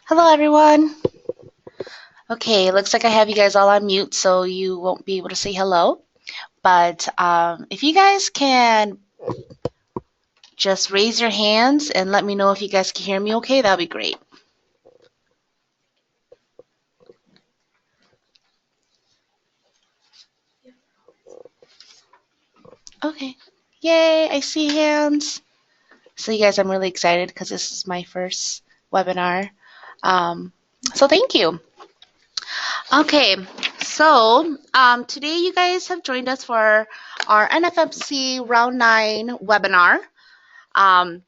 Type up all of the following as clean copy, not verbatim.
Hello, everyone. Okay, looks like I have you guys all on mute, so you won't be able to say hello. But if you guys can just raise your hands and let me know if you guys can hear me okay, that'll be great. Okay. Yay, I see hands. So you guys, I'm really excited because this is my first webinar. Um, so thank you. Okay, so today you guys have joined us for our NFMC Round 9 webinar. I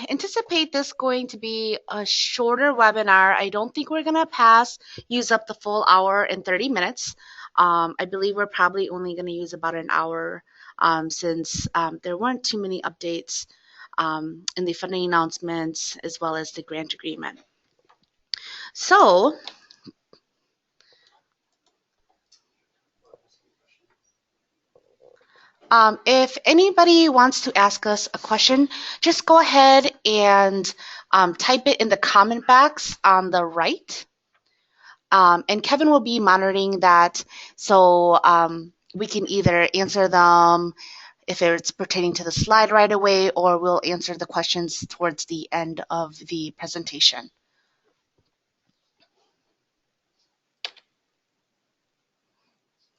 anticipate this going to be a shorter webinar. I don't think we're going to use up the full hour and 30 minutes. I believe we're probably only going to use about an hour since there weren't too many updates in the funding announcements as well as the grant agreement. So, if anybody wants to ask us a question, just go ahead and type it in the comment box on the right. And Kevin will be monitoring that, so we can either answer them if it's pertaining to the slide right away, or we'll answer the questions towards the end of the presentation.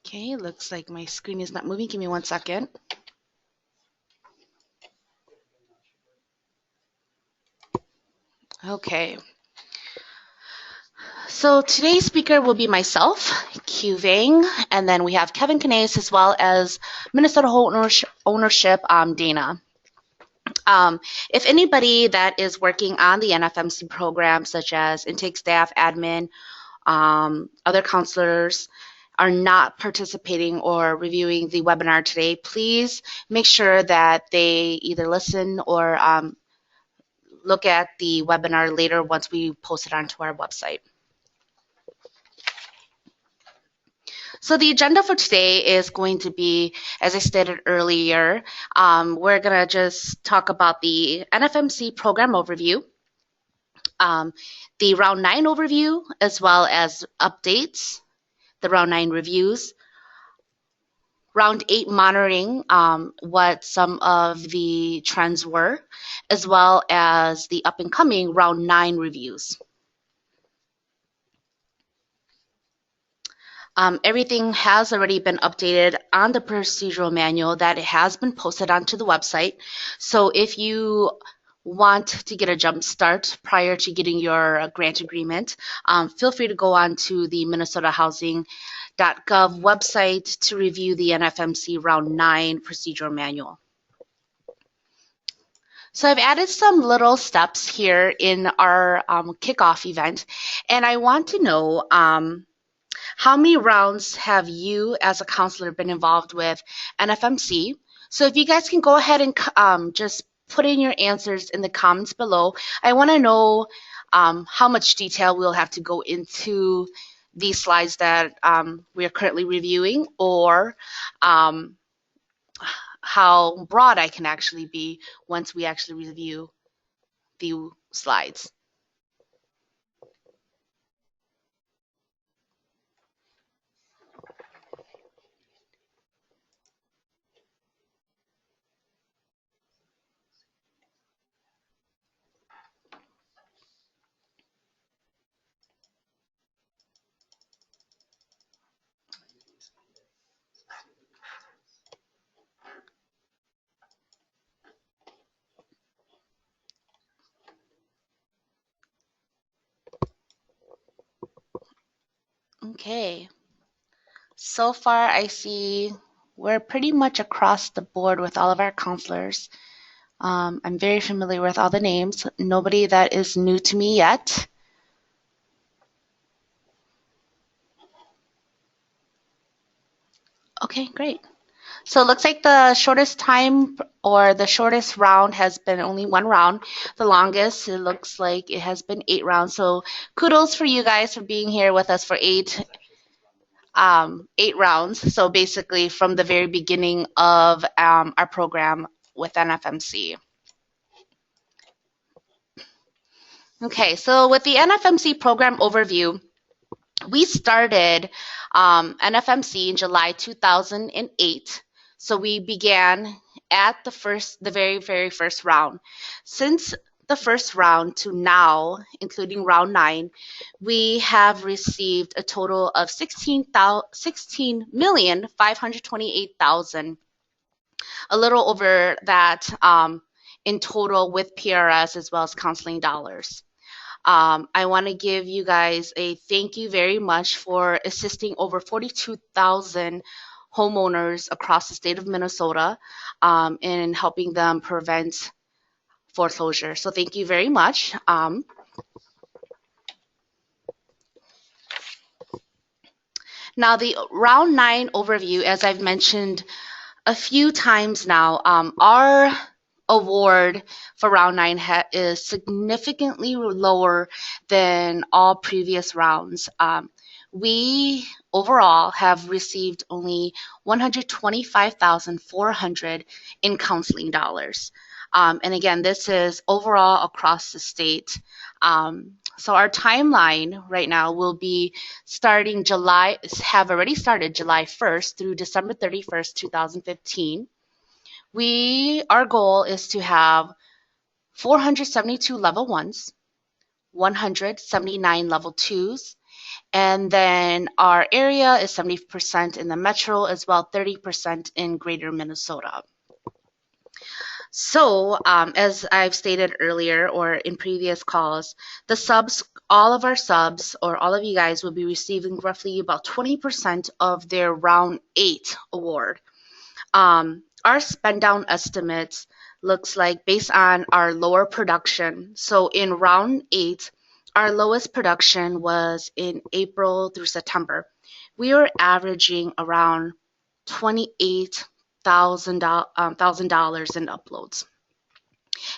Okay, looks like my screen is not moving. Give me 1 second. Okay. So today's speaker will be myself, Q Vang, and then we have Kevin Canese as well as Minnesota Ownership, Dana. If anybody that is working on the NFMC program, such as intake staff, admin, other counselors, are not participating or reviewing the webinar today, please make sure that they either listen or look at the webinar later once we post it onto our website. So the agenda for today is going to be, as I stated earlier, we're going to just talk about the NFMC program overview, the Round 9 overview, as well as updates, the Round 9 reviews, Round 8 monitoring, what some of the trends were, as well as the up-and-coming Round 9 reviews. Everything has already been updated on the procedural manual that it has been posted onto the website. So if you want to get a jump start prior to getting your grant agreement, feel free to go on to the minnesotahousing.gov website to review the NFMC Round 9 procedural manual. So I've added some little steps here in our kickoff event, and I want to know how many rounds have you as a counselor been involved with NFMC? So if you guys can go ahead and just put in your answers in the comments below. I want to know how much detail we'll have to go into these slides that we are currently reviewing, or how broad I can actually be once we actually review the slides. Okay. So far, I see we're pretty much across the board with all of our counselors. I'm very familiar with all the names. Nobody that is new to me yet. Okay, great. So it looks like the shortest time or the shortest round has been only 1 round. The longest, it looks like it has been 8 rounds. So kudos for you guys for being here with us for 8 rounds. So basically from the very beginning of our program with NFMC. Okay, so with the NFMC program overview, we started NFMC in July 2008. So we began at the very first round. Since the first round to now, including round 9, we have received a total of 16,528,000, a little over that in total with PRS as well as counseling dollars. I want to give you guys a thank you very much for assisting over 42,000 homeowners across the state of Minnesota in helping them prevent foreclosure. So thank you very much. Now the round 9 overview, as I've mentioned a few times now, our award for round 9 is significantly lower than all previous rounds. We overall have received only $125,400 in counseling dollars. And again, this is overall across the state. So our timeline right now will be have already started July 1st through December 31st, 2015. Our goal is to have 472 level 1s, 179 level 2s, and then our area is 70% in the metro as well, 30% in greater Minnesota. So, as I've stated earlier or in previous calls, all of our subs or all of you guys will be receiving roughly about 20% of their round 8 award. Our spend down estimates looks like based on our lower production. So in round 8, our lowest production was in April through September. We were averaging around $28,000 in uploads.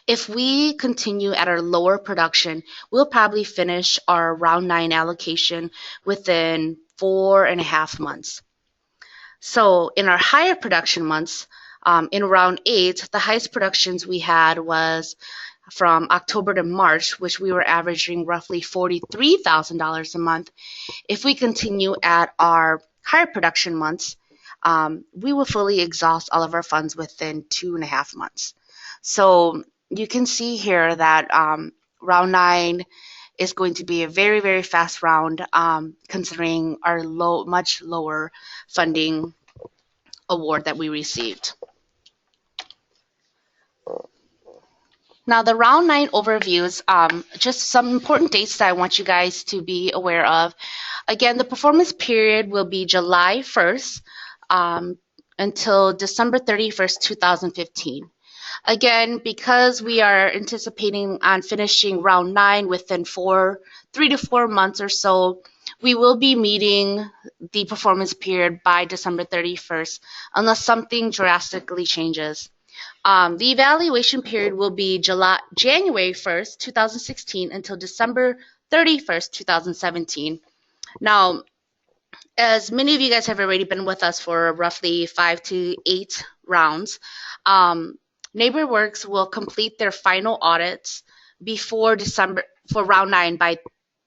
If we continue at our lower production, we'll probably finish our round 9 allocation within 4.5 months. So in our higher production months, in round 8, the highest productions we had was from October to March, which we were averaging roughly $43,000 a month. If we continue at our higher production months, we will fully exhaust all of our funds within 2.5 months. So you can see here that round 9 is going to be a very, very fast round considering our much lower funding award that we received. Now the round 9 overviews, just some important dates that I want you guys to be aware of. Again, the performance period will be July 1st until December 31st, 2015. Again, because we are anticipating on finishing round 9 within 3 to 4 months or so, we will be meeting the performance period by December 31st unless something drastically changes. The evaluation period will be January 1st, 2016 until December 31st, 2017. Now, as many of you guys have already been with us for roughly 5 to 8 rounds, NeighborWorks will complete their final audits for round 9 by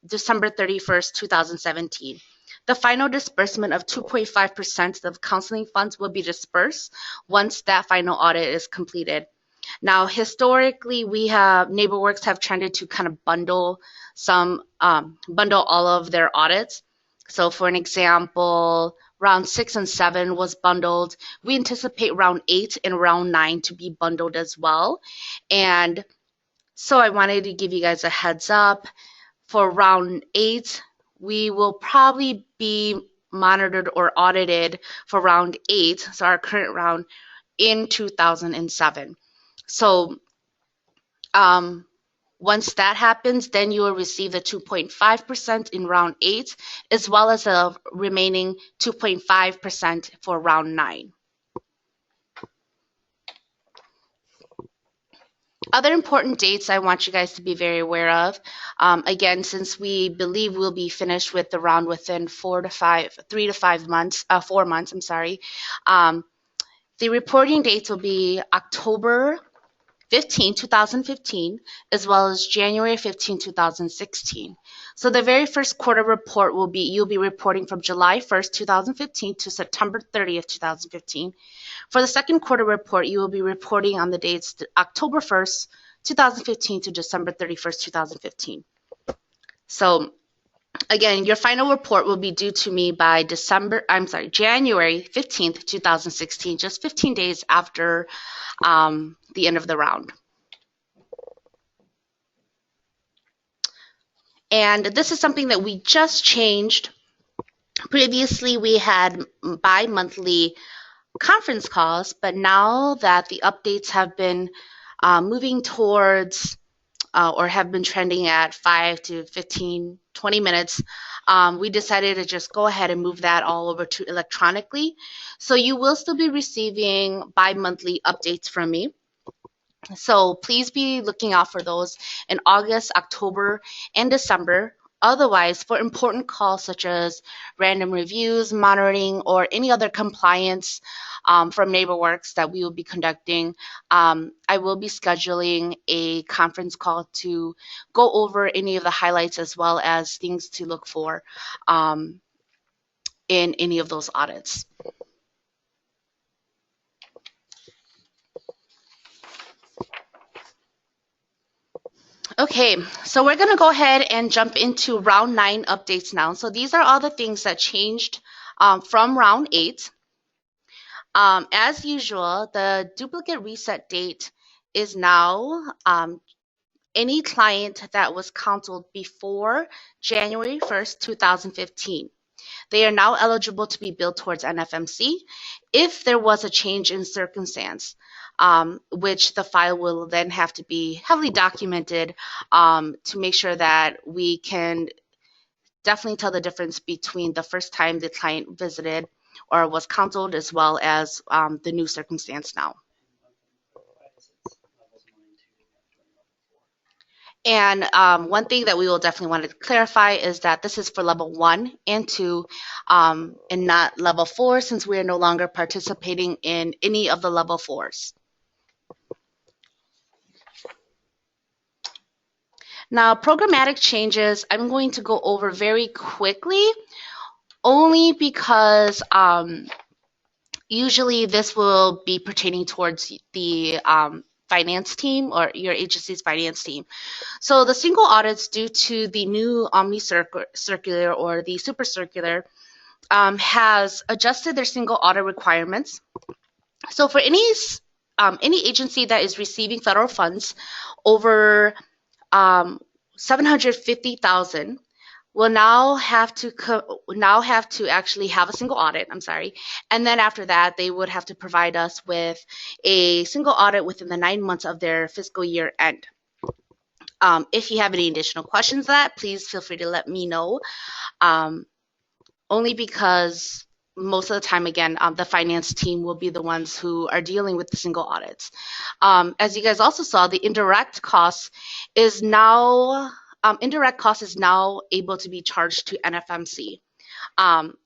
December 31st, 2017. The final disbursement of 2.5% of counseling funds will be dispersed once that final audit is completed. Now, historically, NeighborWorks have trended to kind of bundle all of their audits. So, for an example, round 6 and 7 was bundled. We anticipate round 8 and round 9 to be bundled as well. And so I wanted to give you guys a heads up. For round 8, we will probably be monitored or audited for round 8, so our current round, in 2007. So once that happens, then you will receive the 2.5% in round 8, as well as the remaining 2.5% for round 9. Other important dates I want you guys to be very aware of. Again, since we believe we'll be finished with the round within 4 to 5 months. The reporting dates will be October 15, 2015, as well as January 15, 2016. So the very first quarter report will be, you'll be reporting from July 1st, 2015 to September 30th, 2015. For the second quarter report, you will be reporting on the dates October 1st, 2015 to December 31st, 2015. So again, your final report will be due to me by January 15th, 2016, just 15 days after the end of the round. And this is something that we just changed. Previously, we had bi-monthly conference calls, but now that the updates have been moving towards or have been trending at 5 to 15, 20 minutes, we decided to just go ahead and move that all over to electronically. So you will still be receiving bi-monthly updates from me. So please be looking out for those in August, October, and December. Otherwise, for important calls such as random reviews, monitoring, or any other compliance from NeighborWorks that we will be conducting, I will be scheduling a conference call to go over any of the highlights as well as things to look for in any of those audits. Okay, so we're going to go ahead and jump into round 9 updates now. So these are all the things that changed from round 8. As usual, the duplicate reset date is now any client that was canceled before January 1st, 2015. They are now eligible to be billed towards NFMC if there was a change in circumstance, which the file will then have to be heavily documented to make sure that we can definitely tell the difference between the first time the client visited or was canceled as well as the new circumstance now. And one thing that we will definitely want to clarify is that this is for level 1 and 2 and not level 4, since we are no longer participating in any of the level 4s. Now, programmatic changes, I'm going to go over very quickly, only because usually this will be pertaining towards the finance team or your agency's finance team. So the single audits due to the new Omni Circular or the Super Circular has adjusted their single audit requirements. So for any agency that is receiving federal funds over 750,000 will now have to actually have a single audit. And then after that, they would have to provide us with a single audit within the 9 months of their fiscal year end. If you have any additional questions to that, please feel free to let me know. Only because most of the time, again, the finance team will be the ones who are dealing with the single audits. As you guys also saw, the indirect cost is now able to be charged to NFMC.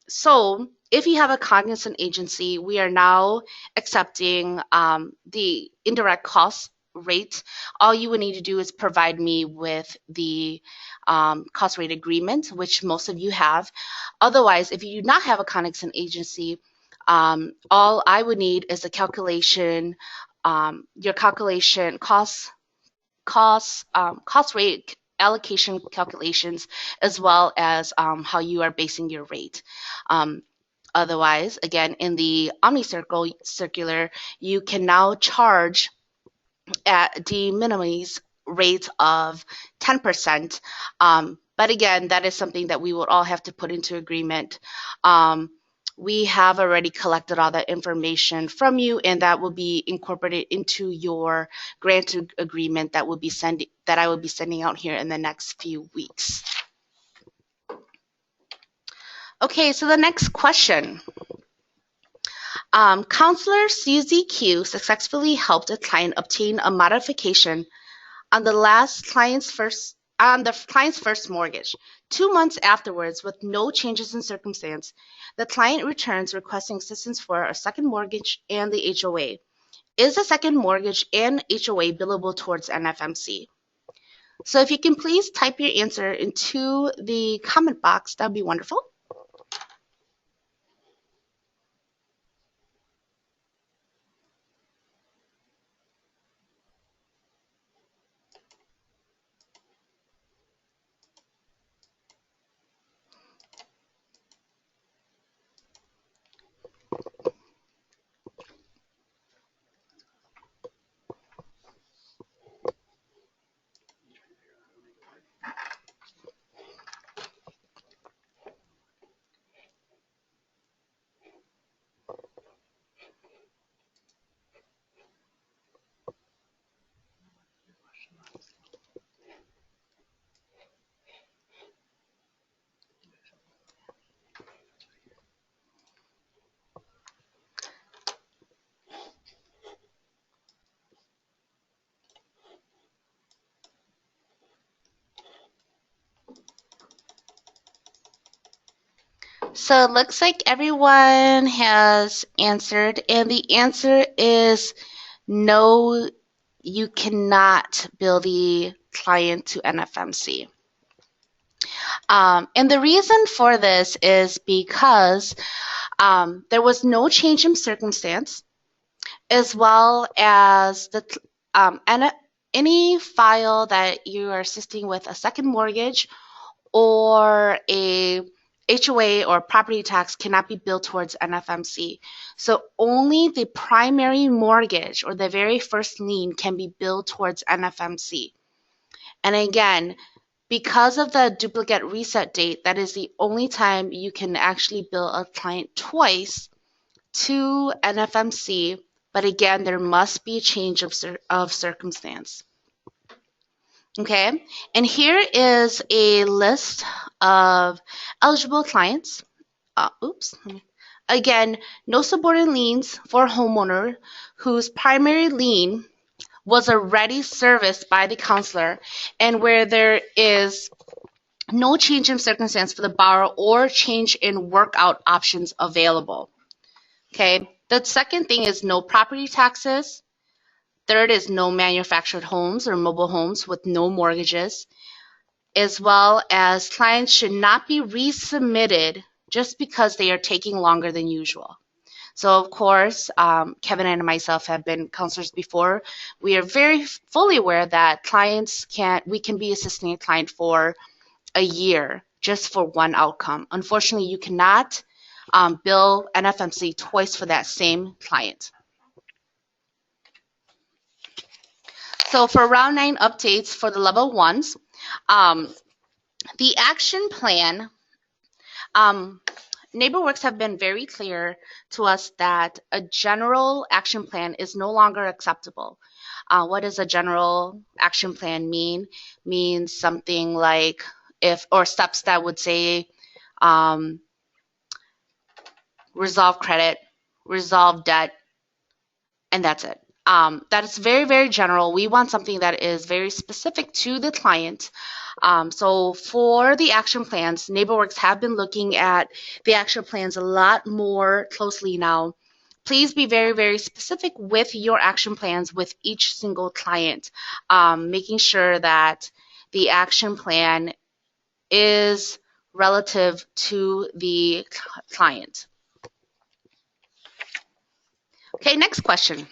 So if you have a cognizant agency, we are now accepting the indirect cost rate. All you would need to do is provide me with the cost rate agreement, which most of you have. Otherwise, if you do not have a cognizant agency, all I would need is a calculation, your calculation cost rate allocation calculations, as well as how you are basing your rate. Otherwise, again, in the Omni Circular, you can now charge at de minimis rate of 10%. But again, that is something that we will all have to put into agreement. We have already collected all that information from you, and that will be incorporated into your grant agreement that I will be sending out here in the next few weeks. Okay, so the next question. Counselor CZQ successfully helped a client obtain a modification on the client's first mortgage. 2 months afterwards, with no changes in circumstance, the client returns requesting assistance for a second mortgage and the HOA. Is the second mortgage and HOA billable towards NFMC? So if you can please type your answer into the comment box, that would be wonderful. So it looks like everyone has answered, and the answer is no, you cannot bill the client to NFMC. And the reason for this is because there was no change in circumstance, as well as any file that you are assisting with a second mortgage or a HOA or property tax cannot be billed towards NFMC. So only the primary mortgage or the very first lien can be billed towards NFMC. And again, because of the duplicate reset date, that is the only time you can actually bill a client twice to NFMC. But again, there must be a change of circumstance. Okay, and here is a list of eligible clients. Oops. Again, no subordinate liens for homeowner whose primary lien was already serviced by the counselor and where there is no change in circumstance for the borrower or change in workout options available. Okay, the second thing is no property taxes. Third is no manufactured homes or mobile homes with no mortgages, as well as clients should not be resubmitted just because they are taking longer than usual. So of course, Kevin and myself have been counselors before. We are very fully aware that we can be assisting a client for a year just for one outcome. Unfortunately, you cannot bill NFMC twice for that same client. So for round 9 updates for the level 1s, the action plan, NeighborWorks have been very clear to us that a general action plan is no longer acceptable. What does a general action plan mean? Means something like steps that would say resolve credit, resolve debt, and that's it. That is very, very general. We want something that is very specific to the client. So for the action plans, NeighborWorks have been looking at the action plans a lot more closely now. Please be very, very specific with your action plans with each single client, making sure that the action plan is relative to the client. Okay, next question.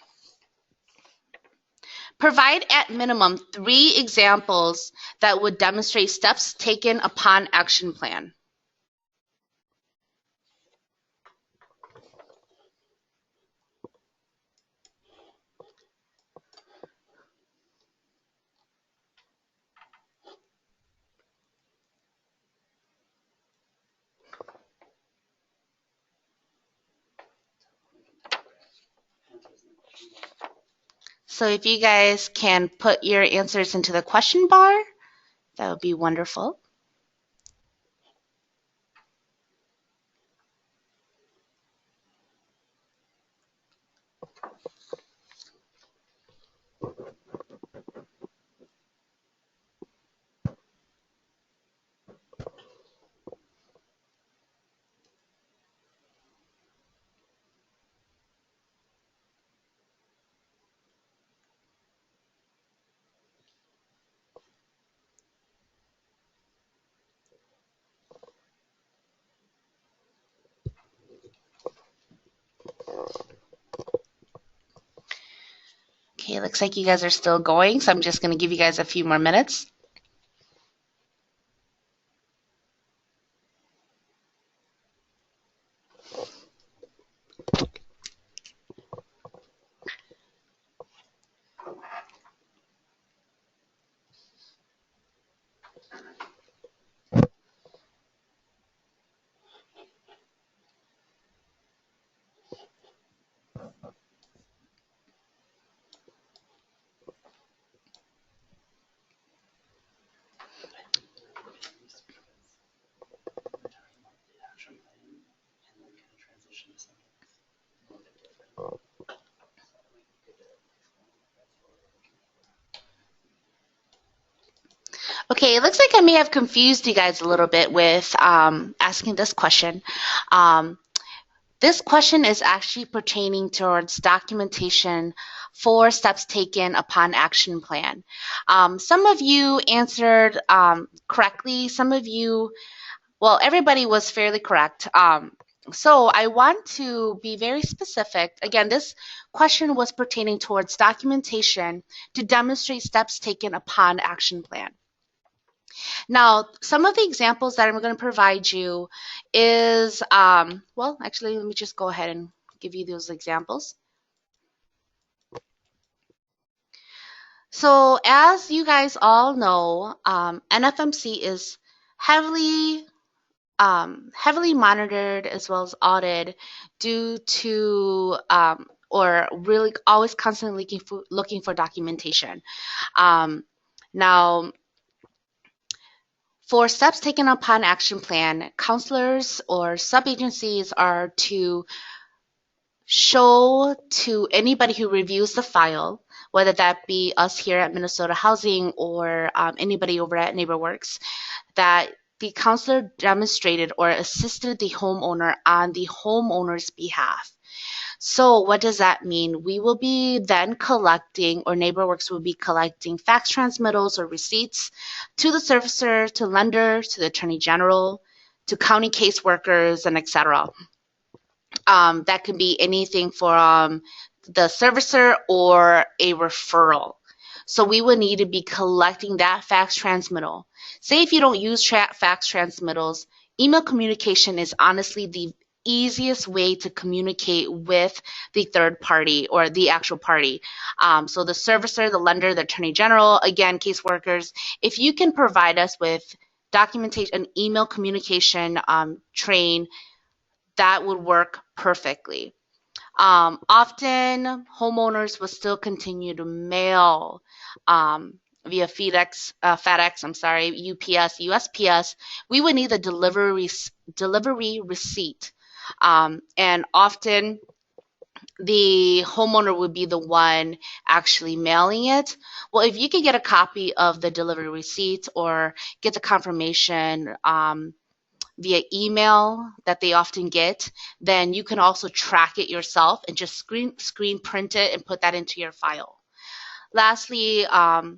Provide at minimum 3 examples that would demonstrate steps taken upon action plan. So if you guys can put your answers into the question bar, that would be wonderful. Okay, it looks like you guys are still going, so I'm just going to give you guys a few more minutes. Okay, it looks like I may have confused you guys a little bit with asking this question. This question is actually pertaining towards documentation for steps taken upon action plan. Some of you answered correctly. Some of you, well, everybody was fairly correct. So I want to be very specific. Again, this question was pertaining towards documentation to demonstrate steps taken upon action plan. Now, some of the examples that I'm going to provide you is, well, actually, let me just go ahead and give you those examples. So as you guys all know, NFMC is heavily monitored as well as audited due to or really always constantly looking for documentation. Now, for steps taken upon action plan, counselors or sub-agencies are to show to anybody who reviews the file, whether that be us here at Minnesota Housing or anybody over at NeighborWorks, that the counselor demonstrated or assisted the homeowner on the homeowner's behalf. So what does that mean? We will be then collecting, or NeighborWorks will be collecting fax transmittals or receipts to the servicer, to lender, to the attorney general, to county caseworkers, and etc. That could be anything from the servicer or a referral. So we would need to be collecting that fax transmittal. Say if you don't use fax transmittals, email communication is honestly the easiest way to communicate with the third party or the actual party. So the servicer, the lender, the attorney general, again, caseworkers, if you can provide us with documentation, email communication train, that would work perfectly. Often homeowners will still continue to mail via FedEx, UPS, USPS. We would need a delivery receipt. And often the homeowner would be the one actually mailing it. Well, if you could get a copy of the delivery receipt or get the confirmation via email that they often get, then you can also track it yourself and just screen print it and put that into your file. Lastly, a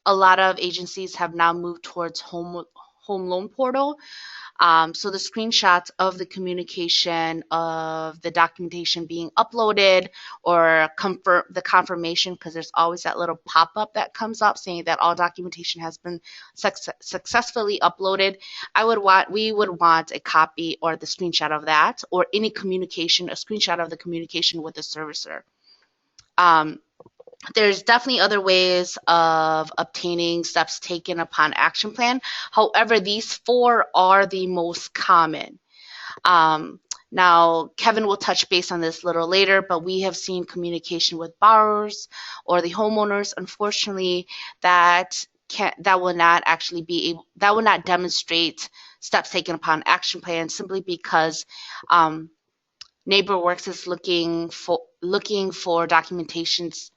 lot of agencies have now moved towards home loan portal. So the screenshots of the communication of the documentation being uploaded or the confirmation, because there's always that little pop-up that comes up saying that all documentation has been successfully uploaded. We would want a copy or the screenshot of that, or any communication, a screenshot of the communication with the servicer. There's definitely other ways of obtaining steps taken upon action plan. However, these four are the most common. Now, Kevin will touch base on this a little later, but we have seen communication with borrowers or the homeowners, unfortunately, that will not demonstrate steps taken upon action plan, simply because NeighborWorks is looking for documentations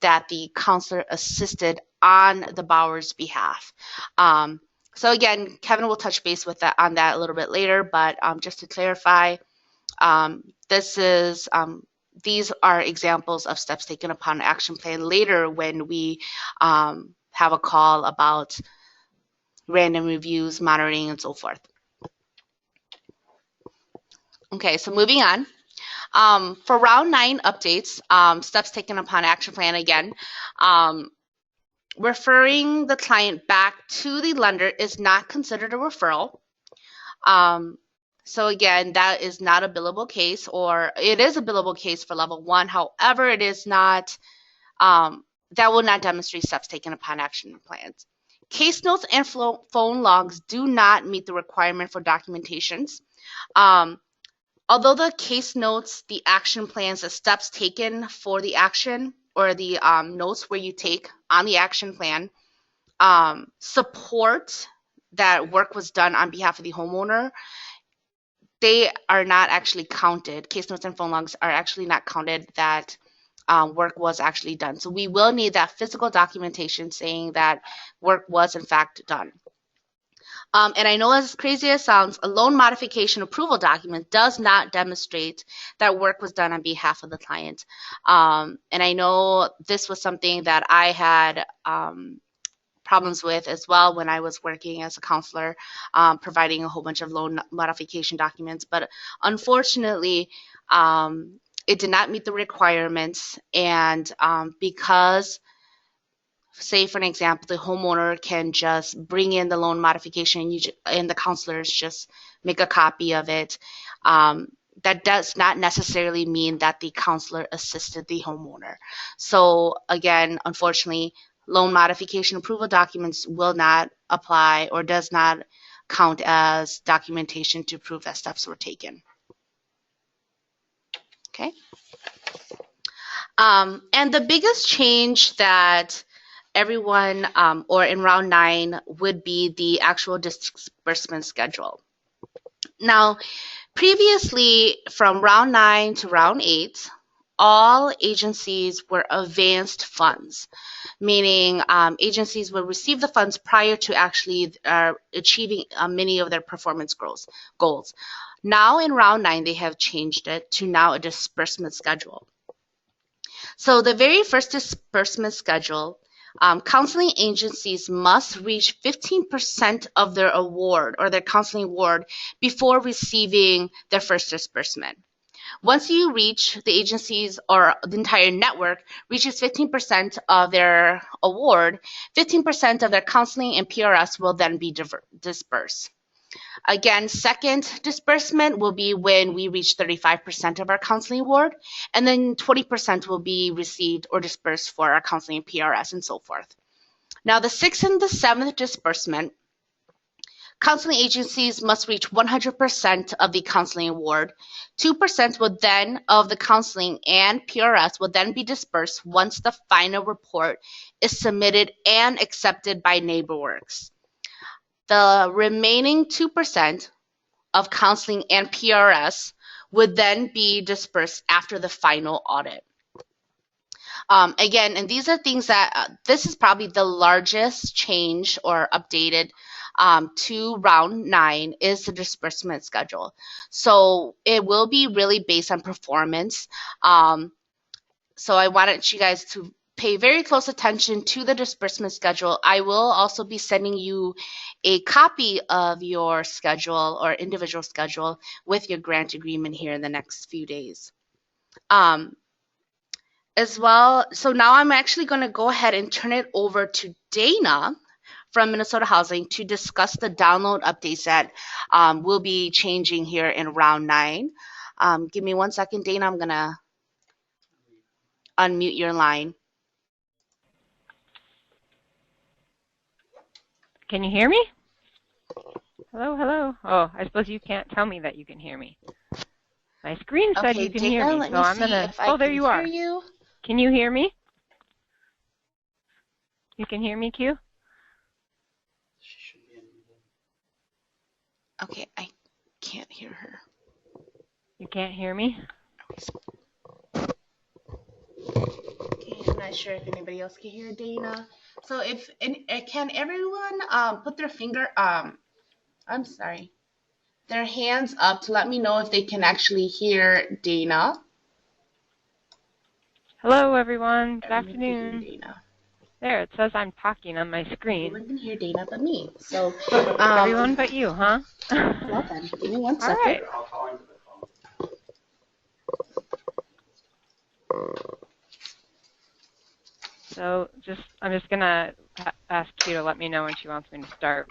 that the counselor assisted on the borrower's behalf. So again, Kevin will touch base on that a little bit later, but just to clarify, these are examples of steps taken upon action plan later when we have a call about random reviews, monitoring, and so forth. Okay, so moving on. For round 9 updates, steps taken upon action plan again, referring the client back to the lender is not considered a referral. So again, that is not a billable case, or it is a billable case for level 1. However, it is not, that will not demonstrate steps taken upon action plans. Case notes and phone logs do not meet the requirement for documentations. Although the case notes, the action plans, the steps taken for the action, or the notes where you take on the action plan, support that work was done on behalf of the homeowner, they are not actually counted. Case notes and phone logs are actually not counted that work was actually done. So we will need that physical documentation saying that work was in fact done. And I know, as crazy as it sounds, a loan modification approval document does not demonstrate that work was done on behalf of the client. And I know this was something that I had problems with as well when I was working as a counselor, providing a whole bunch of loan modification documents. But unfortunately, it did not meet the requirements. And because, say for an example, the homeowner can just bring in the loan modification and the counselors just make a copy of it, that does not necessarily mean that the counselor assisted the homeowner. So again, unfortunately, loan modification approval documents will not apply or does not count as documentation to prove that steps were taken. Okay. And the biggest change that everyone, or in round 9, would be the actual disbursement schedule. Now, previously, from round 9 to round 8, all agencies were advanced funds, meaning agencies will receive the funds prior to actually achieving many of their performance goals. Now in round 9, they have changed it to now a disbursement schedule. So the very first disbursement schedule, counseling agencies must reach 15% of their award or their counseling award before receiving their first disbursement. Once you reach, the agencies or the entire network reaches 15% of their award, 15% of their counseling and PRS will then be dispersed. Again, second disbursement will be when we reach 35% of our counseling award, and then 20% will be received or dispersed for our counseling and PRS and so forth. Now, the 6th and the 7th disbursement, counseling agencies must reach 100% of the counseling award. 2% will then of the counseling and PRS will then be dispersed once the final report is submitted and accepted by NeighborWorks. The remaining 2% of counseling and PRS would then be dispersed after the final audit. Again, and these are things that, this is probably the largest change or updated to round 9 is the disbursement schedule. So it will be really based on performance. So I wanted you guys to pay very close attention to the disbursement schedule. I will also be sending you a copy of your schedule or individual schedule with your grant agreement here in the next few days. As well, so now I'm actually going to go ahead and turn it over to Dana from Minnesota Housing to discuss the download updates that will be changing here in round 9. Give me one second, Dana. I'm going to unmute your line. Can you hear me? Hello, hello. Oh, I suppose you can't tell me that you can hear me. My screen said you can hear me, so I'm gonna. Oh, there you are. Can you hear me? You can hear me, Q? Okay, I can't hear her. You can't hear me? Okay, I'm not sure if anybody else can hear Dana. So can everyone put their finger, I'm sorry, their hands up to let me know if they can actually hear Dana. Hello, everyone. Good afternoon. Dana. There, it says I'm talking on my screen. Everyone can hear Dana but me. So everyone but you, huh? Well then, give me one second. All right. So I'm just going to ask Q to let me know when she wants me to start.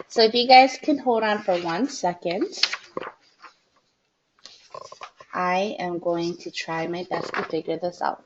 So if you guys can hold on for 1 second, I am going to try my best to figure this out.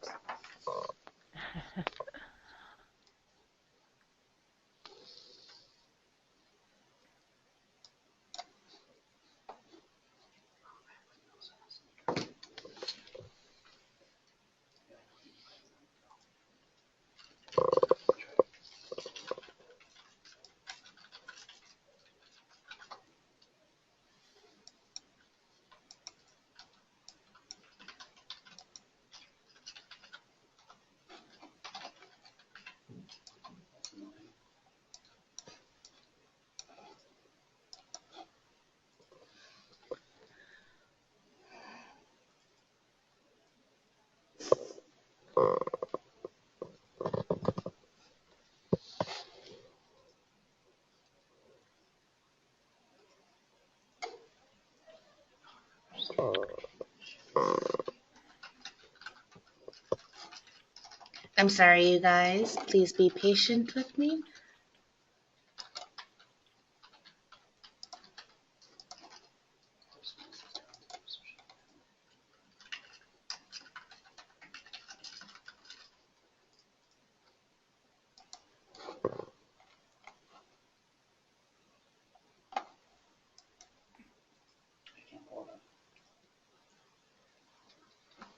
I'm sorry, you guys. Please be patient with me.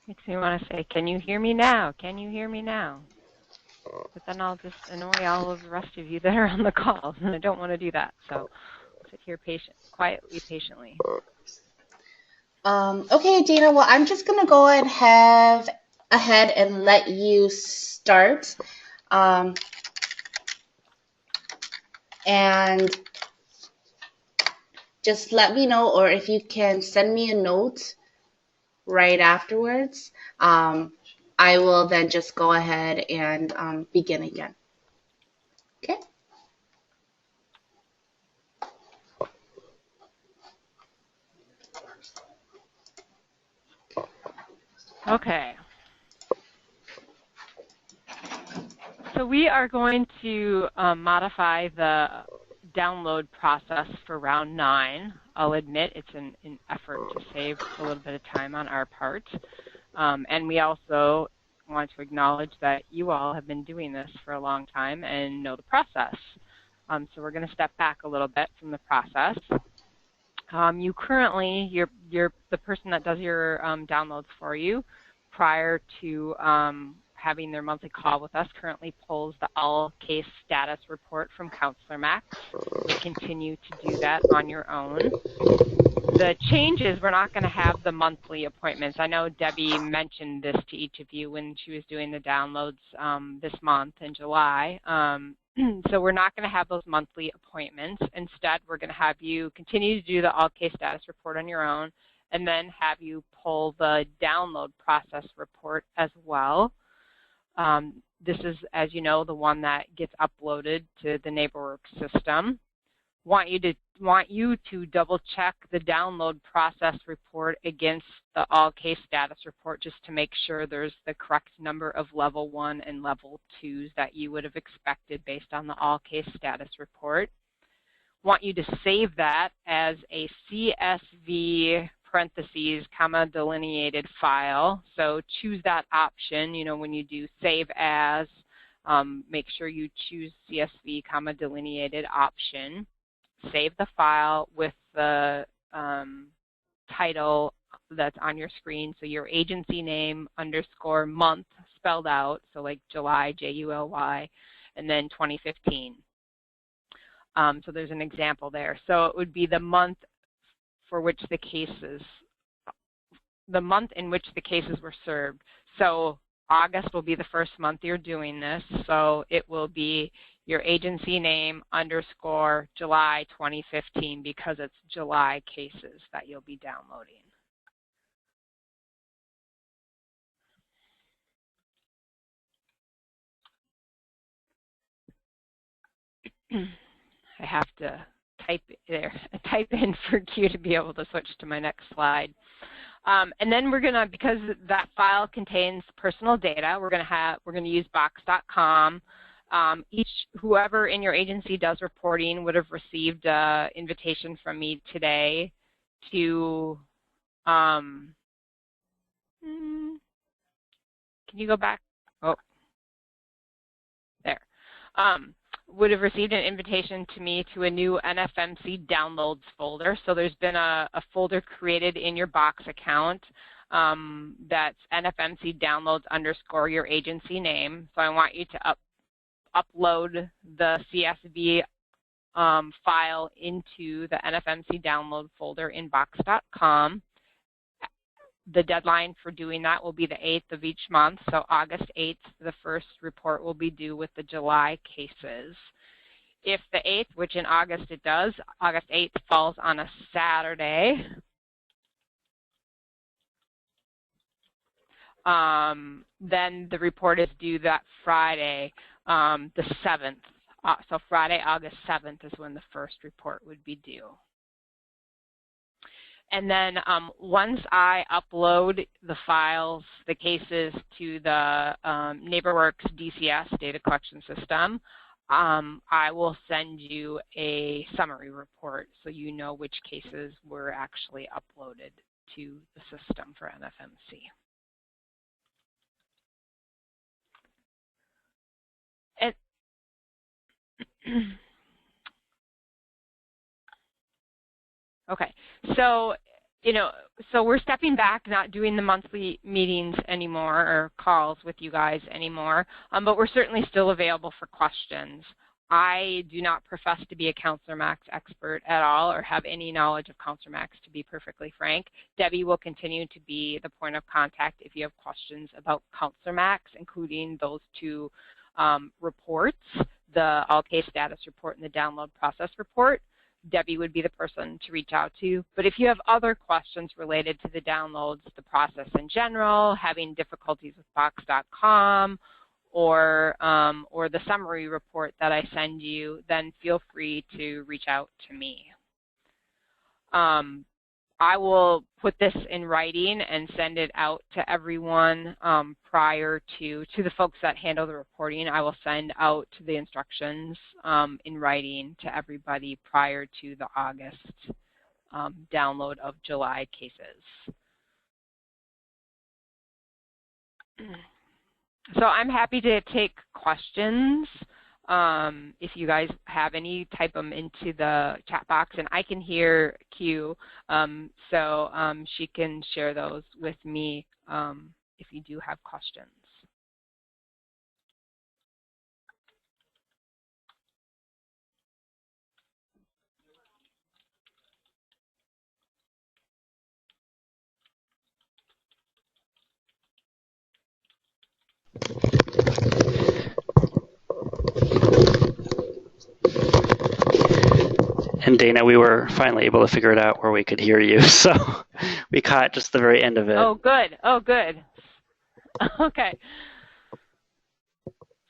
Makes me want to say, can you hear me now? Can you hear me now? But then I'll just annoy all of the rest of you that are on the call, and I don't want to do that. So I'll sit here patiently. Okay, Dana, well, I'm just going to go ahead and let you start. And just let me know, or if you can send me a note right afterwards, I will then just go ahead and begin again. Okay? Okay. So we are going to modify the download process for round 9. I'll admit it's an effort to save a little bit of time on our part. And we also want to acknowledge that you all have been doing this for a long time and know the process. So we're going to step back a little bit from the process. You currently, you're the person that does your downloads for you prior to having their monthly call with us currently pulls the all case status report from Counselor Max. You'll continue to do that on your own. The change is we're not going to have the monthly appointments. I know Debbie mentioned this to each of you when she was doing the downloads this month in July. So we're not going to have those monthly appointments. Instead, we're going to have you continue to do the all case status report on your own and then have you pull the download process report as well. This is, as you know, the one that gets uploaded to the NeighborWorks system. Want you to double check the download process report against the all case status report just to make sure there's the correct number of level 1 and level 2s that you would have expected based on the all case status report. Want you to save that as a CSV parentheses, comma, delineated file. So choose that option, when you do save as, make sure you choose CSV, comma, delineated option. Save the file with the title that's on your screen. So your agency name _ month spelled out. So like July, July, and then 2015. So there's an example there. So it would be the month for which the month in which the cases were served. So August will be the first month you're doing this. So it will be your agency name _ July 2015 because it's July cases that you'll be downloading. I have to type in for Q to be able to switch to my next slide. And then we're gonna, because that file contains personal data, we're gonna use box.com. Whoever in your agency does reporting would have received an invitation from me today to, can you go back? Oh, there. Would have received an invitation to me to a new NFMC downloads folder. So there's been a folder created in your Box account that's NFMC downloads _ your agency name. So I want you to upload the CSV file into the NFMC download folder in box.com. The deadline for doing that will be the 8th of each month, so August 8th, the first report will be due with the July cases. If the 8th, which in August it does, August 8th falls on a Saturday, then the report is due that Friday, the 7th. So Friday, August 7th is when the first report would be due. And then once I upload the files, the cases to the NeighborWorks DCS data collection system, I will send you a summary report so you know which cases were actually uploaded to the system for NFMC. Okay, so so we're stepping back, not doing the monthly meetings anymore or calls with you guys anymore, but we're certainly still available for questions. I do not profess to be a Counselor Max expert at all or have any knowledge of Counselor Max, to be perfectly frank. Debbie will continue to be the point of contact if you have questions about Counselor Max, including those two reports, the all case status report and the download process report. Debbie would be the person to reach out to. But if you have other questions related to the downloads, the process in general, having difficulties with box.com, or the summary report that I send you, then feel free to reach out to me. I will put this in writing and send it out to everyone prior to the folks that handle the reporting. I will send out the instructions in writing to everybody prior to the August download of July cases. So I'm happy to take questions. If you guys have any, type them into the chat box, and I can hear Q, so she can share those with me if you do have questions. And Dana, we were finally able to figure it out where we could hear you, so we caught just the very end of it. Oh, good. Oh, good. Okay.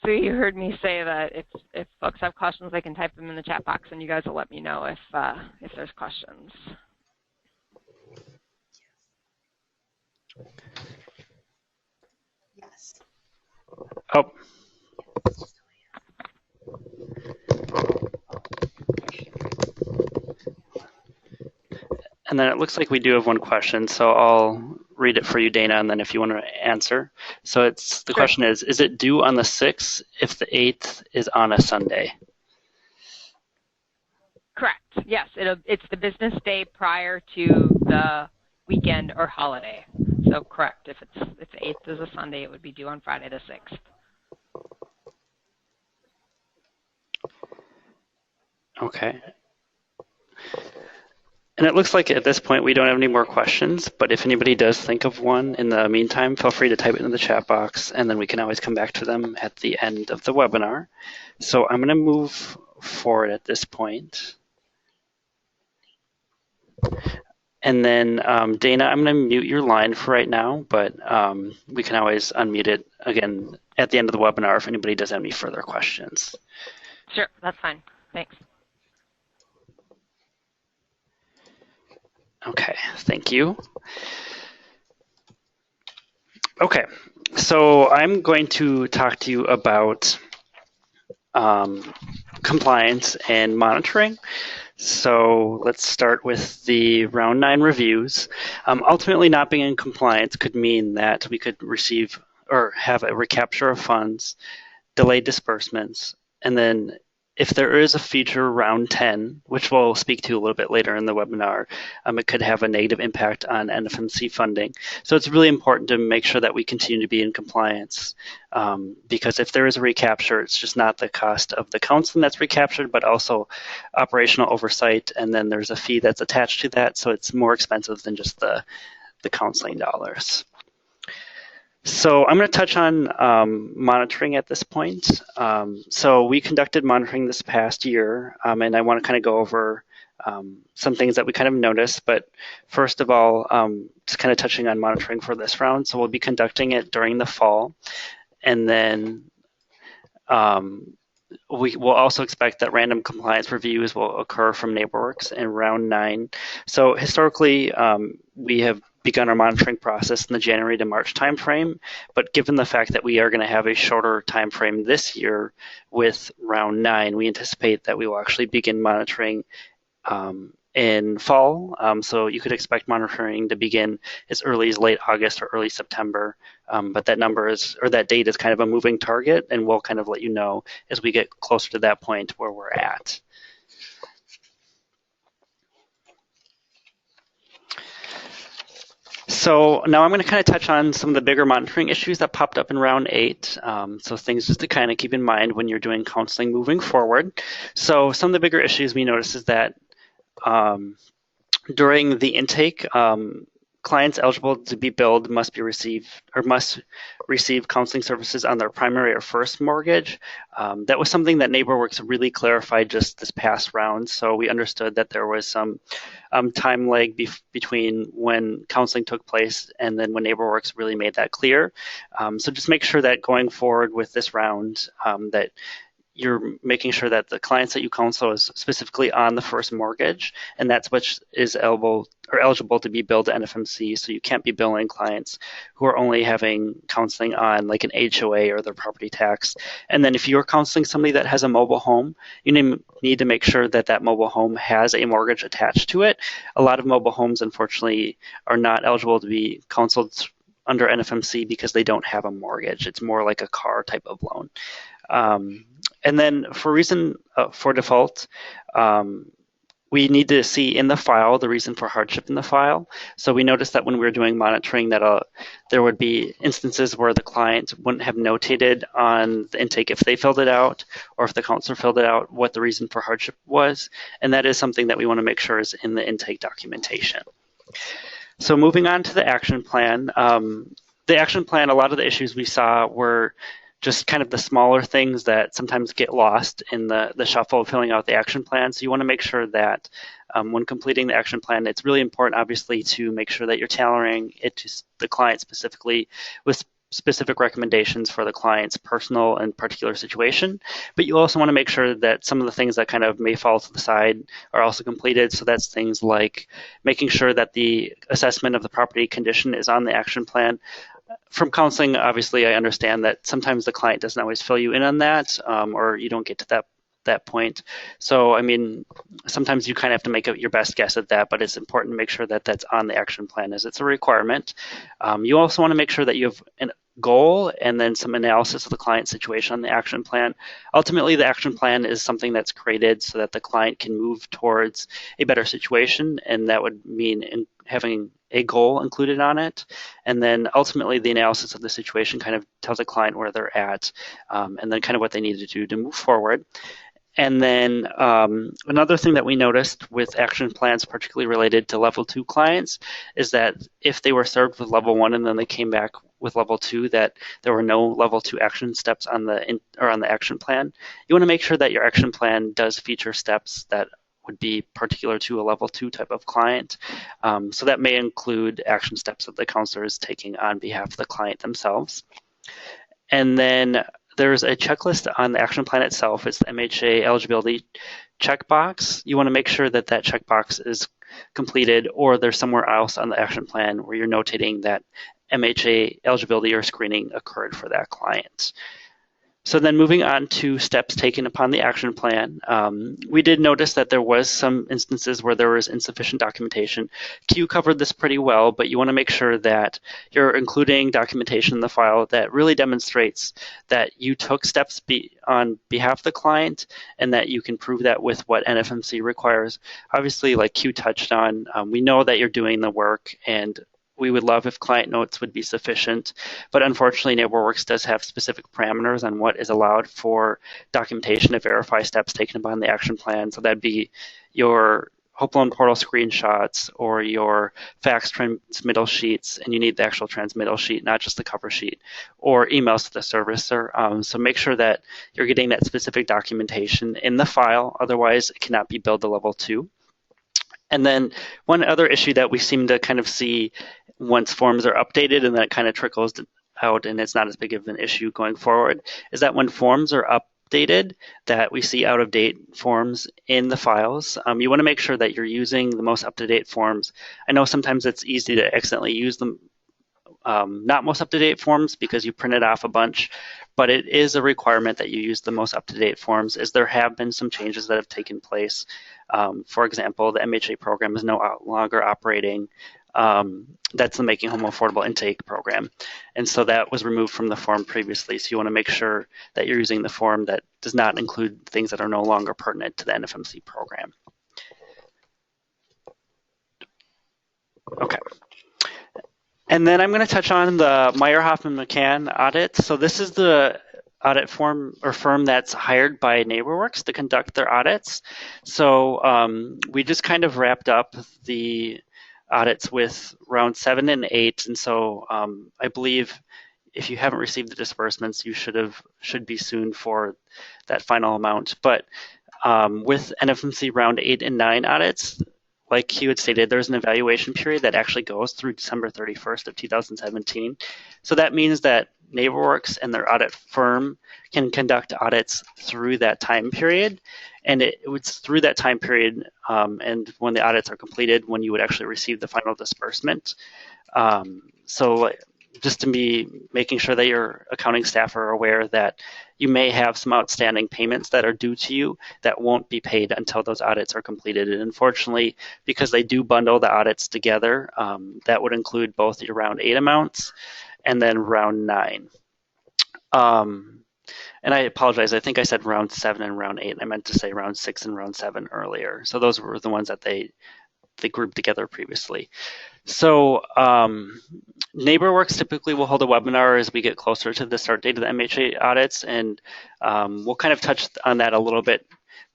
So you heard me say that if folks have questions, they can type them in the chat box, and you guys will let me know if there's questions. Yes. Oh. And then it looks like we do have one question, so I'll read it for you, Dana, and then if you want to answer. So the question is it due on the 6th if the 8th is on a Sunday? Correct. Yes, it's the business day prior to the weekend or holiday. So correct. If the 8th is a Sunday, it would be due on Friday the 6th. Okay. And it looks like at this point we don't have any more questions, but if anybody does think of one in the meantime, feel free to type it in the chat box, and then we can always come back to them at the end of the webinar. So I'm going to move forward at this point. And then, Dana, I'm going to mute your line for right now, but we can always unmute it again at the end of the webinar if anybody does have any further questions. Sure, that's fine. Thanks. Okay, thank you. Okay, so I'm going to talk to you about compliance and monitoring. So let's start with the round 9 reviews. Ultimately, not being in compliance could mean that we could receive or have a recapture of funds, delayed disbursements, and then if there is a future round 10, which we'll speak to a little bit later in the webinar, it could have a negative impact on NFMC funding. So it's really important to make sure that we continue to be in compliance, because if there is a recapture, it's just not the cost of the counseling that's recaptured, but also operational oversight, and then there's a fee that's attached to that, so it's more expensive than just the counseling dollars. So I'm going to touch on monitoring at this point. So we conducted monitoring this past year, and I want to kind of go over some things that we kind of noticed. But first of all, just kind of touching on monitoring for this round. So we'll be conducting it during the fall, and then we will also expect that random compliance reviews will occur from NeighborWorks in round 9. So historically, we have begun our monitoring process in the January to March timeframe, but given the fact that we are going to have a shorter timeframe this year with round 9, we anticipate that we will actually begin monitoring in fall. So you could expect monitoring to begin as early as late August or early September, but that number is, or that date is kind of a moving target, and we'll kind of let you know as we get closer to that point where we're at. So now I'm going to kind of touch on some of the bigger monitoring issues that popped up in round 8. So things just to kind of keep in mind when you're doing counseling moving forward. So some of the bigger issues we noticed is that during the intake, clients eligible to be billed must receive counseling services on their primary or first mortgage. That was something that NeighborWorks really clarified just this past round. So we understood that there was some time lag between when counseling took place and then when NeighborWorks really made that clear. So just make sure that going forward with this round, that you're making sure that the clients that you counsel is specifically on the first mortgage, and that's what is eligible to be billed to NFMC. So you can't be billing clients who are only having counseling on like an HOA or their property tax. And then if you're counseling somebody that has a mobile home, you need to make sure that that mobile home has a mortgage attached to it. A lot of mobile homes, unfortunately, are not eligible to be counseled under NFMC because they don't have a mortgage. It's more like a car type of loan. And then for default, we need to see in the file the reason for hardship in the file. So we noticed that when we were doing monitoring that there would be instances where the client wouldn't have notated on the intake if they filled it out or if the counselor filled it out what the reason for hardship was. And that is something that we want to make sure is in the intake documentation. So moving on to the action plan. The action plan, a lot of the issues we saw were just kind of the smaller things that sometimes get lost in the shuffle of filling out the action plan. So you want to make sure that when completing the action plan, it's really important, obviously, to make sure that you're tailoring it to the client specifically with specific recommendations for the client's personal and particular situation. But you also want to make sure that some of the things that kind of may fall to the side are also completed. So that's things like making sure that the assessment of the property condition is on the action plan. From counseling, obviously, I understand that sometimes the client doesn't always fill you in on that, or you don't get to that point. So, I mean, sometimes you kind of have to make your best guess at that, but it's important to make sure that that's on the action plan as it's a requirement. You also want to make sure that you have a goal and then some analysis of the client situation on the action plan. Ultimately, the action plan is something that's created so that the client can move towards a better situation, and that would mean having a goal included on it. And then ultimately the analysis of the situation kind of tells the client where they're at, and then kind of what they need to do to move forward. And then another thing that we noticed with action plans, particularly related to level 2 clients, is that if they were served with level 1 and then they came back with level 2, that there were no level 2 action steps on the action plan. You want to make sure that your action plan does feature steps that would be particular to a level 2 type of client. So that may include action steps that the counselor is taking on behalf of the client themselves. And then there's a checklist on the action plan itself. It's the MHA eligibility checkbox. You want to make sure that that checkbox is completed, or there's somewhere else on the action plan where you're notating that MHA eligibility or screening occurred for that client. So then moving on to steps taken upon the action plan, we did notice that there was some instances where there was insufficient documentation. Q covered this pretty well, but you want to make sure that you're including documentation in the file that really demonstrates that you took steps on behalf of the client and that you can prove that with what NFMC requires. Obviously, like Q touched on, we know that you're doing the work, and we would love if client notes would be sufficient, but unfortunately NeighborWorks does have specific parameters on what is allowed for documentation to verify steps taken upon the action plan. So that'd be your Hope Loan Portal screenshots or your fax transmittal sheets, and you need the actual transmittal sheet, not just the cover sheet, or emails to the servicer. So make sure that you're getting that specific documentation in the file, otherwise it cannot be billed to level 2. And then one other issue that we seem to kind of see once forms are updated and then it kind of trickles out and it's not as big of an issue going forward is that when forms are updated, that we see out-of-date forms in the files. You want to make sure that you're using the most up-to-date forms. I know sometimes it's easy to accidentally use them not most up-to-date forms because you printed off a bunch, but it is a requirement that you use the most up-to-date forms, as there have been some changes that have taken place. For example, the MHA program is no longer operating. That's the Making Home Affordable Intake program. And so that was removed from the form previously. So you want to make sure that you're using the form that does not include things that are no longer pertinent to the NFMC program. Okay. And then I'm going to touch on the Meyer Hoffman McCann audit. So this is the audit firm that's hired by NeighborWorks to conduct their audits. So we just kind of wrapped up the audits with round 7 and 8. And so I believe if you haven't received the disbursements, you should be soon for that final amount. But with NFMC round 8 and 9 audits, like he had stated, there's an evaluation period that actually goes through December 31st of 2017. So that means that NeighborWorks and their audit firm can conduct audits through that time period. And it's through that time period and when the audits are completed when you would actually receive the final disbursement. So just to be making sure that your accounting staff are aware that you may have some outstanding payments that are due to you that won't be paid until those audits are completed. And unfortunately, because they do bundle the audits together, that would include both your round 8 amounts and then round 9. And I apologize, I think I said round 7 and round 8. I meant to say round 6 and round 7 earlier. So those were the ones that they grouped together previously. So NeighborWorks typically will hold a webinar as we get closer to the start date of the MHA audits, and we'll kind of touch on that a little bit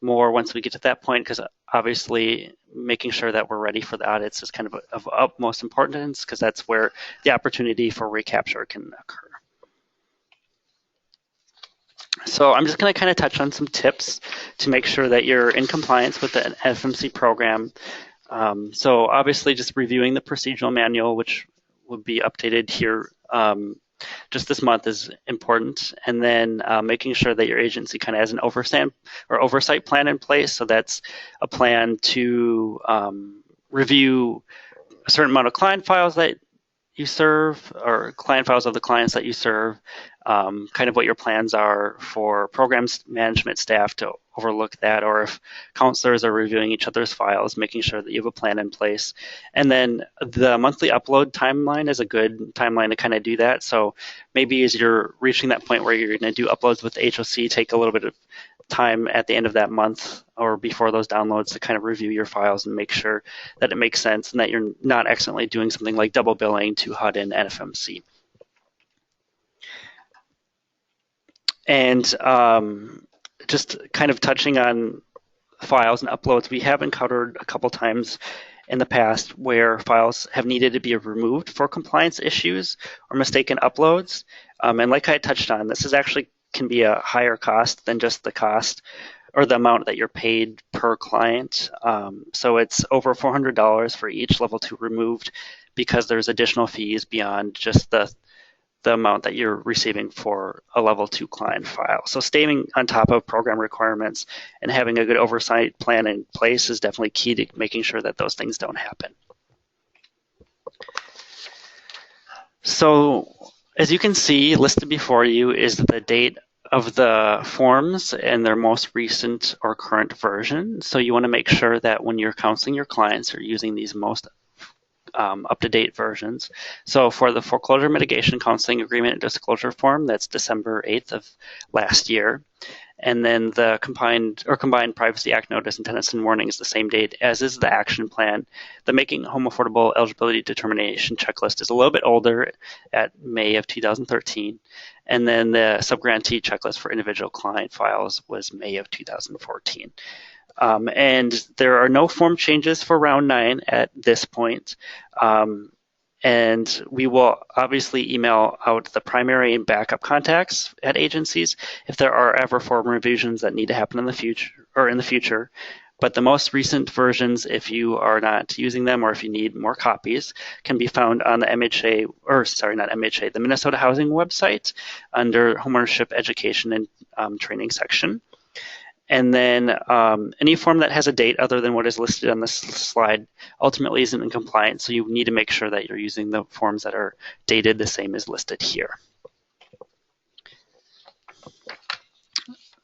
more once we get to that point, because obviously making sure that we're ready for the audits is kind of utmost importance, because that's where the opportunity for recapture can occur. So I'm just going to kind of touch on some tips to make sure that you're in compliance with the NFMC program. So obviously just reviewing the procedural manual, which will be updated here just this month, is important. And then making sure that your agency kind of has an oversight plan in place. So that's a plan to review a certain amount of client files that you serve, or client files of the clients that you serve, kind of what your plans are for programs management staff to overlook that, or if counselors are reviewing each other's files, making sure that you have a plan in place. And then the monthly upload timeline is a good timeline to kind of do that. So maybe as you're reaching that point where you're going to do uploads with HOC, take a little bit of time at the end of that month or before those downloads to kind of review your files and make sure that it makes sense and that you're not accidentally doing something like double billing to HUD and NFMC. And just kind of touching on files and uploads, we have encountered a couple times in the past where files have needed to be removed for compliance issues or mistaken uploads. And like I touched on, this is actually can be a higher cost than just the cost or the amount that you're paid per client. So it's over $400 for each level 2 removed, because there's additional fees beyond just the the amount that you're receiving for a level 2 client file. So staying on top of program requirements and having a good oversight plan in place is definitely key to making sure that those things don't happen. So as you can see, listed before you is the date of the forms and their most recent or current version. So you want to make sure that when you're counseling your clients, you're using these most up-to-date versions. So for the foreclosure mitigation counseling agreement and disclosure form, that's December 8th of last year. And then the Combined Privacy Act notice and tenants and warning is the same date, as is the action plan. The Making Home Affordable Eligibility Determination checklist is a little bit older at May of 2013. And then the subgrantee checklist for individual client files was May of 2014. And there are no form changes for round 9 at this point. And we will obviously email out the primary and backup contacts at agencies if there are ever form revisions that need to happen in the future. But the most recent versions, if you are not using them or if you need more copies, can be found on the the Minnesota Housing website under Homeownership Education and Training section. And then any form that has a date other than what is listed on this slide ultimately isn't in compliance, so you need to make sure that you're using the forms that are dated the same as listed here.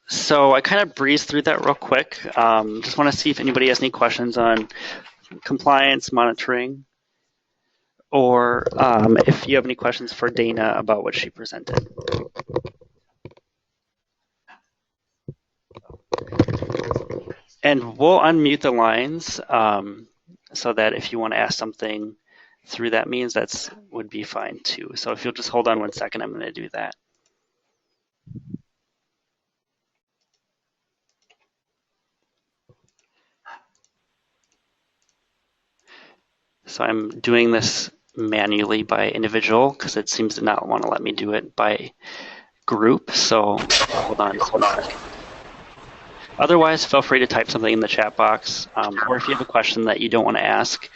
So I kind of breezed through that real quick. Just want to see if anybody has any questions on compliance, monitoring, or if you have any questions for Dana about what she presented. And we'll unmute the lines so that if you want to ask something through that means, that would be fine too. So if you'll just hold on 1 second, I'm going to do that. So I'm doing this manually by individual because it seems to not want to let me do it by group. So hold on. Otherwise, feel free to type something in the chat box, or if you have a question that you don't want to ask,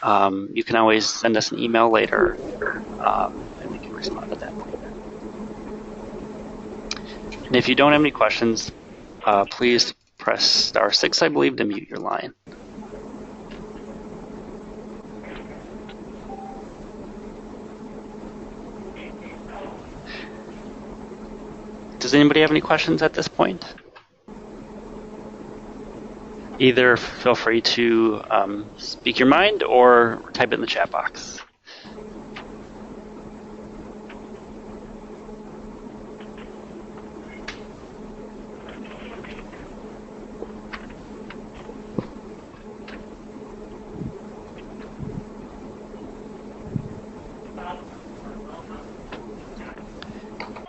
you can always send us an email later, and we can respond at that point. And if you don't have any questions, please press *6, I believe, to mute your line. Does anybody have any questions at this point? Either feel free to speak your mind or type it in the chat box.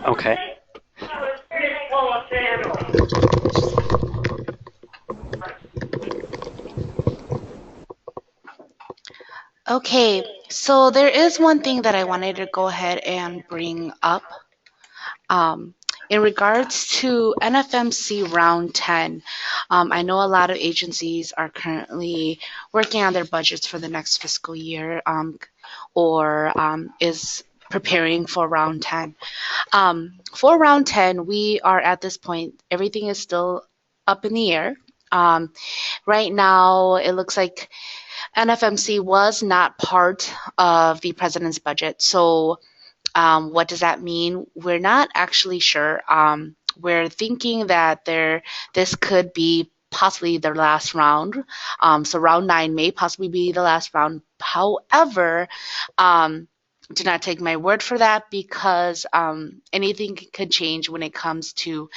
Okay. Okay, so there is one thing that I wanted to go ahead and bring up. In regards to NFMC round 10, I know a lot of agencies are currently working on their budgets for the next fiscal year or is preparing for round 10. For round 10, we are at this point, everything is still up in the air. Right now, it looks like NFMC was not part of the president's budget. So what does that mean? We're not actually sure. We're thinking that this could be possibly their last round. So round 9 may possibly be the last round. However, do not take my word for that because anything could change when it comes to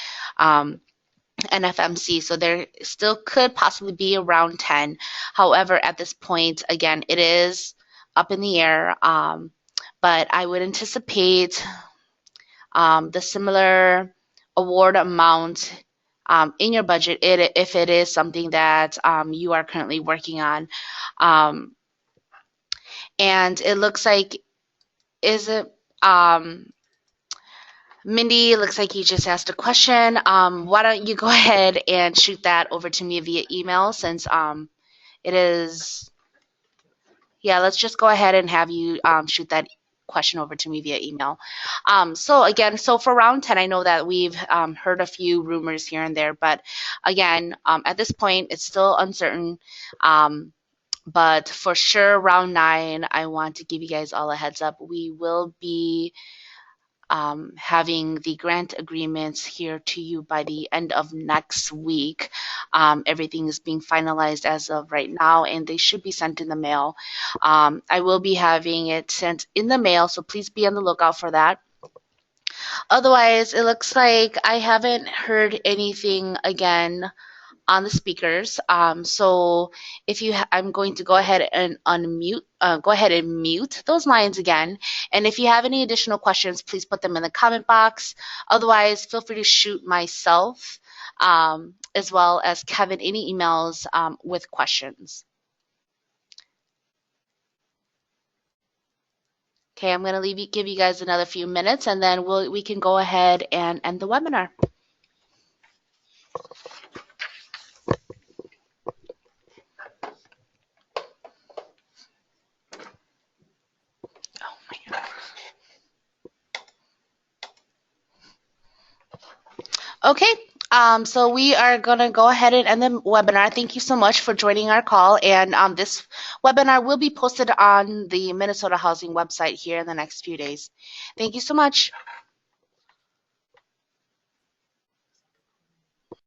NFMC, so there still could possibly be around 10. However, at this point, again, it is up in the air, but I would anticipate the similar award amount in your budget if it is something that you are currently working on. And it looks like, Mindy, looks like you just asked a question. Why don't you go ahead and shoot that over to me via email since it is, yeah, let's just go ahead and have you shoot that question over to me via email. So for round 10, I know that we've heard a few rumors here and there, but again, at this point, it's still uncertain. But for sure, round 9, I want to give you guys all a heads up. We will be having the grant agreements here to you by the end of next week. Everything is being finalized as of right now, and they should be sent in the mail. I will be having it sent in the mail, so please be on the lookout for that. Otherwise, it looks like I haven't heard anything again on the speakers. So if you, I'm going to go ahead and mute those lines again. And if you have any additional questions, please put them in the comment box. Otherwise, feel free to shoot myself as well as Kevin any emails with questions. Okay, I'm going to give you guys another few minutes, and then we can go ahead and end the webinar. Okay, so we are going to go ahead and end the webinar. Thank you so much for joining our call. And this webinar will be posted on the Minnesota Housing website here in the next few days. Thank you so much.